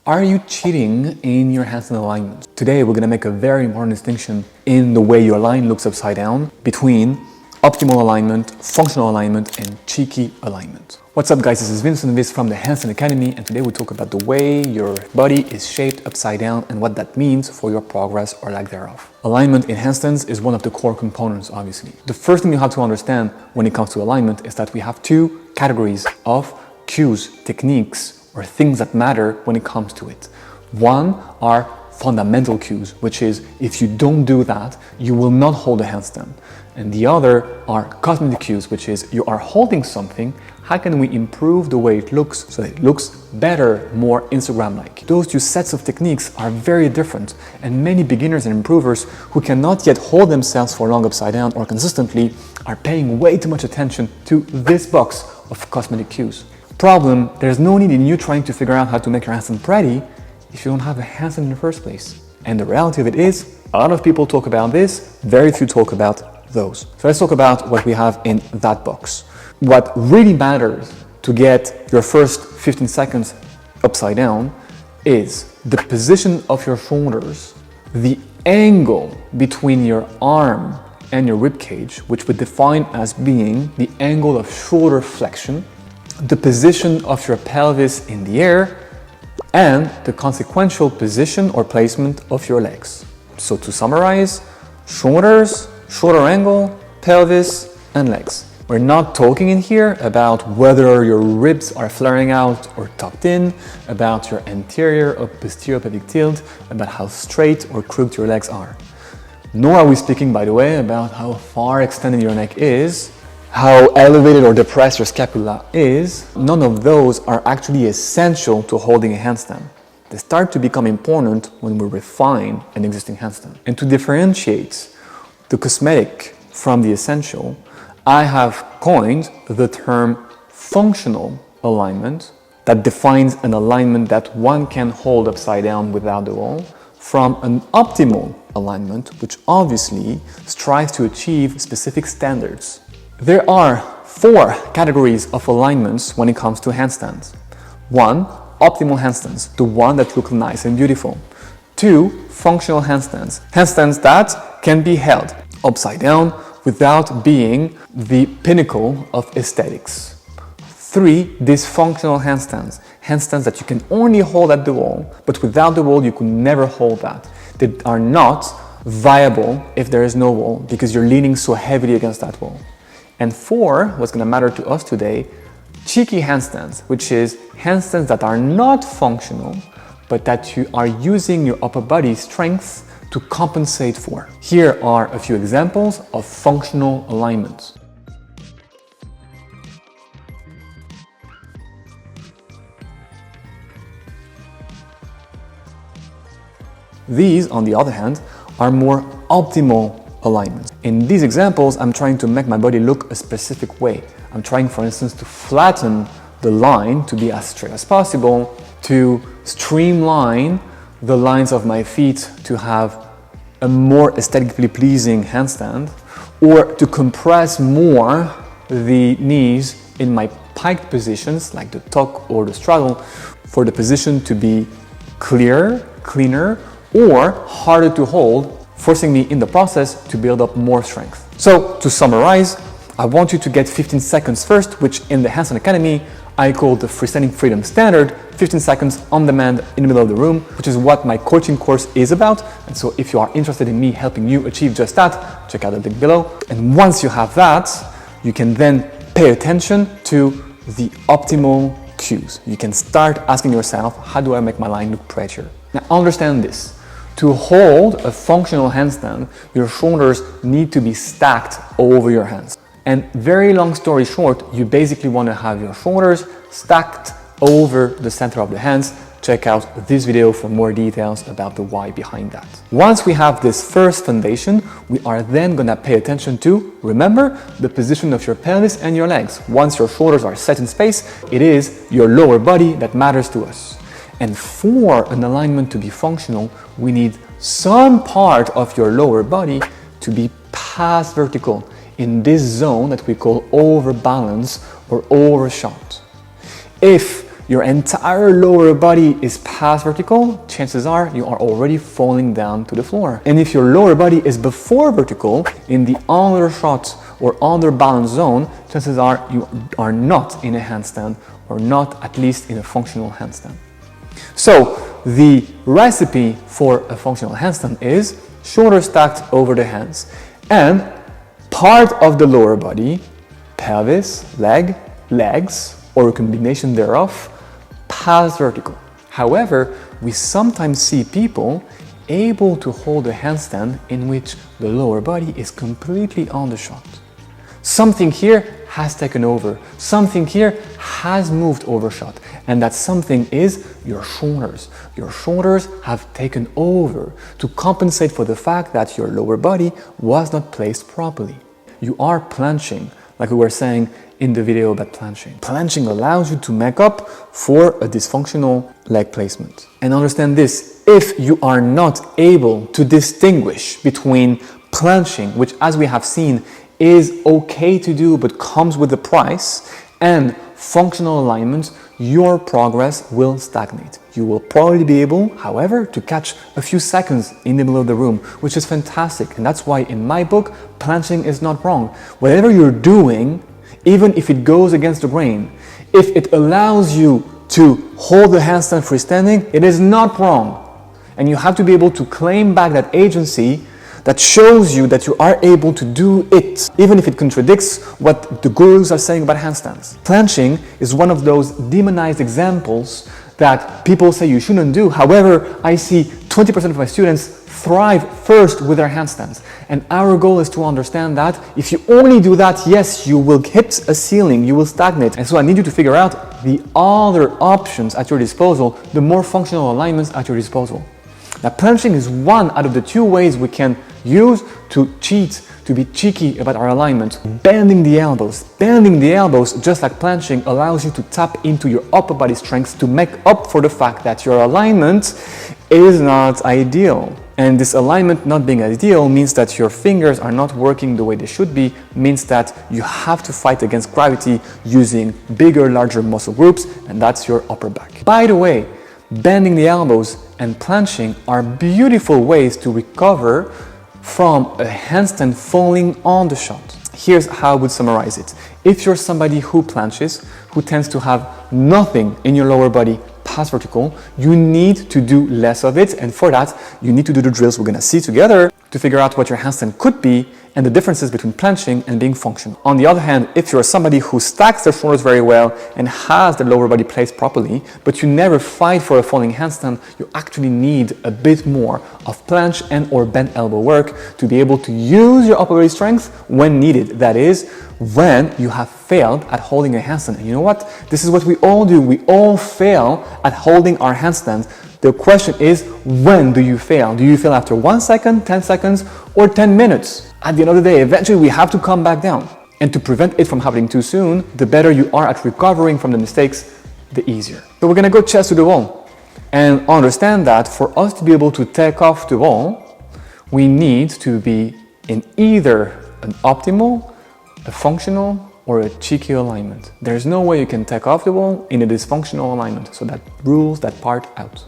Are you cheating in your handstand alignment? Today we're going to make a very important distinction in the way your line looks upside down between optimal alignment, functional alignment, and cheeky alignment. What's up guys, this is Vincent from the Handstand Academy, and today we'll talk about the way your body is shaped upside down and what that means for your progress or lack thereof. Alignment in handstands is one of the core components, obviously. The first thing you have to understand when it comes to alignment is that we have two categories of cues, techniques, or things that matter when it comes to it. One are fundamental cues, which is if you don't do that, you will not hold a handstand. And the other are cosmetic cues, which is you are holding something, how can we improve the way it looks so that it looks better, more Instagram-like? Those two sets of techniques are very different, and many beginners and improvers who cannot yet hold themselves for long upside down or consistently are paying way too much attention to this box of cosmetic cues. Problem, there's no need in you trying to figure out how to make your handstand pretty if you don't have a handstand in the first place. And the reality of it is, a lot of people talk about this, very few talk about those. So let's talk about what we have in that box. What really matters to get your first 15 seconds upside down is the position of your shoulders, the angle between your arm and your rib cage, which we define as being the angle of shoulder flexion, the position of your pelvis in the air, and the consequential position or placement of your legs. So to summarize, shoulders, shoulder angle, pelvis, and legs. We're not talking in here about whether your ribs are flaring out or tucked in, about your anterior or posterior pelvic tilt, about how straight or crooked your legs are. Nor are we speaking, by the way, about how far extended your neck is, how elevated or depressed your scapula is. None of those are actually essential to holding a handstand. They start to become important when we refine an existing handstand. And to differentiate the cosmetic from the essential, I have coined the term functional alignment that defines an alignment that one can hold upside down without the wall, from an optimal alignment, which obviously strives to achieve specific standards. There are 4 categories of alignments when it comes to handstands. 1. Optimal handstands, the one that look nice and beautiful. 2. Functional handstands, handstands that can be held upside down without being the pinnacle of aesthetics. 3. Dysfunctional handstands, handstands that you can only hold at the wall, but without the wall you could never hold that. They are not viable if there is no wall because you're leaning so heavily against that wall. And 4, what's going to matter to us today, cheeky handstands, which is handstands that are not functional, but that you are using your upper body strength to compensate for. Here are a few examples of functional alignments. These, on the other hand, are more optimal alignments. In these examples, I'm trying to make my body look a specific way. I'm trying, for instance, to flatten the line to be as straight as possible, to streamline the lines of my feet to have a more aesthetically pleasing handstand, or to compress more the knees in my piked positions, like the tuck or the straddle, for the position to be clearer, cleaner, or harder to hold, forcing me in the process to build up more strength. So to summarize, I want you to get 15 seconds first, which in the Handstand Academy, I call the freestanding freedom standard, 15 seconds on demand in the middle of the room, which is what my coaching course is about. And so if you are interested in me helping you achieve just that, check out the link below. And once you have that, you can then pay attention to the optimal cues. You can start asking yourself, how do I make my line look prettier? Now understand this. To hold a functional handstand, your shoulders need to be stacked over your hands. And very long story short, you basically want to have your shoulders stacked over the center of the hands. Check out this video for more details about the why behind that. Once we have this first foundation, we are then going to pay attention to, remember, the position of your pelvis and your legs. Once your shoulders are set in space, it is your lower body that matters to us. And for an alignment to be functional, we need some part of your lower body to be past vertical in this zone that we call overbalance or overshot. If your entire lower body is past vertical, chances are you are already falling down to the floor. And if your lower body is before vertical, in the undershot or under balance zone, chances are you are not in a handstand, or not at least in a functional handstand. So the recipe for a functional handstand is shoulders stacked over the hands and part of the lower body, pelvis, legs, or a combination thereof, past vertical. However, we sometimes see people able to hold a handstand in which the lower body is completely undershot. Something here has taken over, something here has moved overshot, and that something is your shoulders. Your shoulders have taken over to compensate for the fact that your lower body was not placed properly. You are planching, like we were saying in the video about planching. Planching allows you to make up for a dysfunctional leg placement. And understand this, if you are not able to distinguish between planching, which as we have seen is okay to do but comes with a price, and functional alignment, your progress will stagnate. You will probably be able, however, to catch a few seconds in the middle of the room, which is fantastic. And that's why in my book, planching is not wrong. Whatever you're doing, even if it goes against the grain, if it allows you to hold the handstand freestanding, it is not wrong. And you have to be able to claim back that agency that shows you that you are able to do it, even if it contradicts what the gurus are saying about handstands. Planching is one of those demonized examples that people say you shouldn't do. However, I see 20% of my students thrive first with their handstands. And our goal is to understand that if you only do that, yes, you will hit a ceiling, you will stagnate. And so I need you to figure out the other options at your disposal, the more functional alignments at your disposal. Now, planching is one out of the two ways we can use to cheat, to be cheeky about our alignment. Bending the elbows. Bending the elbows, just like planching, allows you to tap into your upper body strength to make up for the fact that your alignment is not ideal. And this alignment not being ideal means that your fingers are not working the way they should be, means that you have to fight against gravity using bigger, larger muscle groups, and that's your upper back. By the way, bending the elbows and planching are beautiful ways to recover from a handstand falling on the shot. Here's how I would summarize it. If you're somebody who planches, who tends to have nothing in your lower body past vertical, you need to do less of it, and for that you need to do the drills we're going to see together to figure out what your handstand could be and the differences between planching and being functional. On the other hand, if you're somebody who stacks their shoulders very well and has the lower body placed properly, but you never fight for a falling handstand, you actually need a bit more of planche and or bent elbow work to be able to use your upper body strength when needed. That is, when you have failed at holding a handstand. And you know what? This is what we all do. We all fail at holding our handstands. The question is, when do you fail? Do you fail after 1 second, 10 seconds, or 10 minutes? At the end of the day, eventually we have to come back down. And to prevent it from happening too soon, the better you are at recovering from the mistakes, the easier. So we're gonna go chest to the wall and understand that for us to be able to take off the wall, we need to be in either an optimal, a functional, or a cheeky alignment. There's no way you can take off the wall in a dysfunctional alignment, so that rules that part out.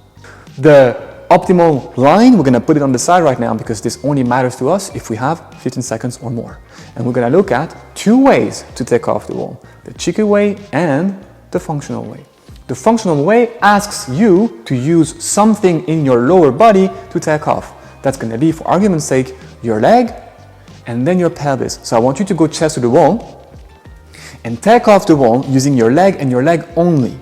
The optimal line, we're gonna put it on the side right now because this only matters to us if we have 15 seconds or more. And we're gonna look at two ways to take off the wall, the cheeky way and the functional way. The functional way asks you to use something in your lower body to take off. That's gonna be, for argument's sake, your leg and then your pelvis. So I want you to go chest to the wall and take off the wall using your leg and your leg only.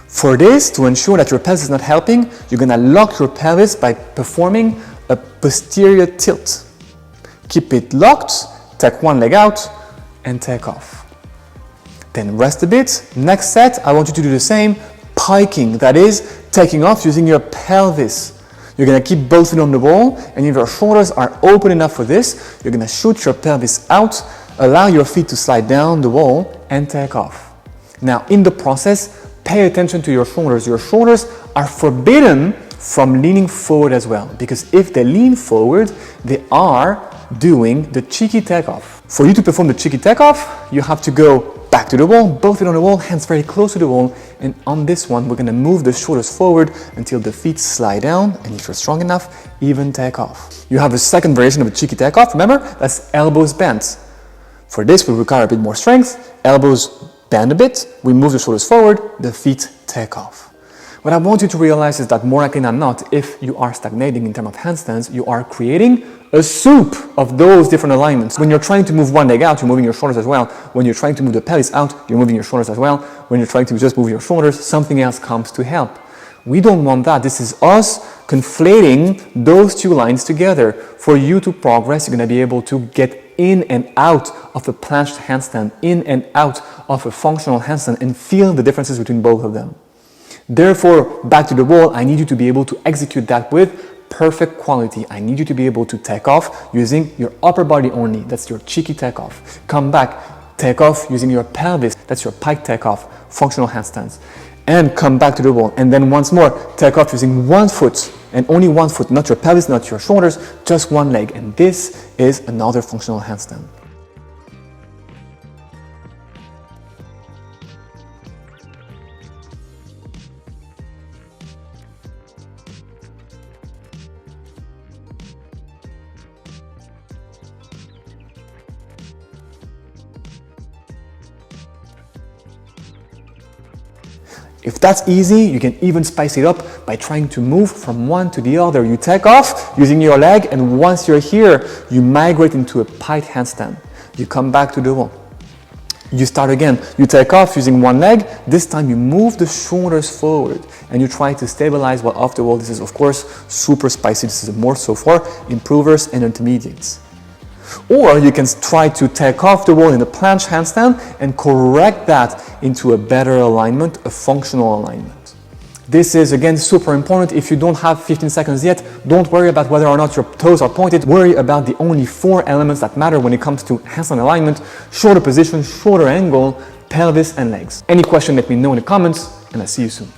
For this, to ensure that your pelvis is not helping, you're gonna lock your pelvis by performing a posterior tilt. Keep it locked, take one leg out, and take off. Then rest a bit. Next set, I want you to do the same, piking, that is, taking off using your pelvis. You're gonna keep both feet on the wall, and if your shoulders are open enough for this, you're gonna shoot your pelvis out, allow your feet to slide down the wall, and take off. Now, in the process, pay attention to your shoulders. Your shoulders are forbidden from leaning forward as well, because if they lean forward, they are doing the cheeky takeoff. For you to perform the cheeky takeoff, you have to go back to the wall, both feet on the wall, hands very close to the wall. And on this one, we're gonna move the shoulders forward until the feet slide down. And if you're strong enough, even take off. You have a second variation of a cheeky takeoff. Remember, that's elbows bent. For this, we require a bit more strength. Elbows bend a bit. We move the shoulders forward, the feet take off. What I want you to realize is that more likely than not, if you are stagnating in terms of handstands, you are creating a soup of those different alignments. When you're trying to move one leg out, you're moving your shoulders as well. When you're trying to move the pelvis out, you're moving your shoulders as well. When you're trying to just move your shoulders, something else comes to help. We don't want that. This is us conflating those two lines together. For you to progress, you're going to be able to get in and out of a planched handstand, in and out of a functional handstand, and feel the differences between both of them. Therefore, back to the wall, I need you to be able to execute that with perfect quality. I need you to be able to take off using your upper body only. That's your cheeky takeoff. Come back, take off using your pelvis. That's your pike takeoff, functional handstands. And come back to the wall. And then once more, take off using one foot and only one foot, not your pelvis, not your shoulders, just one leg. And this is another functional handstand. If that's easy, you can even spice it up by trying to move from one to the other. You take off using your leg, and once you're here, you migrate into a pike handstand. You come back to the wall. You start again. You take off using one leg. This time you move the shoulders forward and you try to stabilize while off the wall. This is, of course, super spicy. This is more so for improvers and intermediates. Or you can try to take off the wall in a planche handstand and correct that into a better alignment, a functional alignment. This is, again, super important. If you don't have 15 seconds yet, don't worry about whether or not your toes are pointed. Worry about the only 4 elements that matter when it comes to handstand alignment: shoulder position, shoulder angle, pelvis, and legs. Any question, let me know in the comments, and I'll see you soon.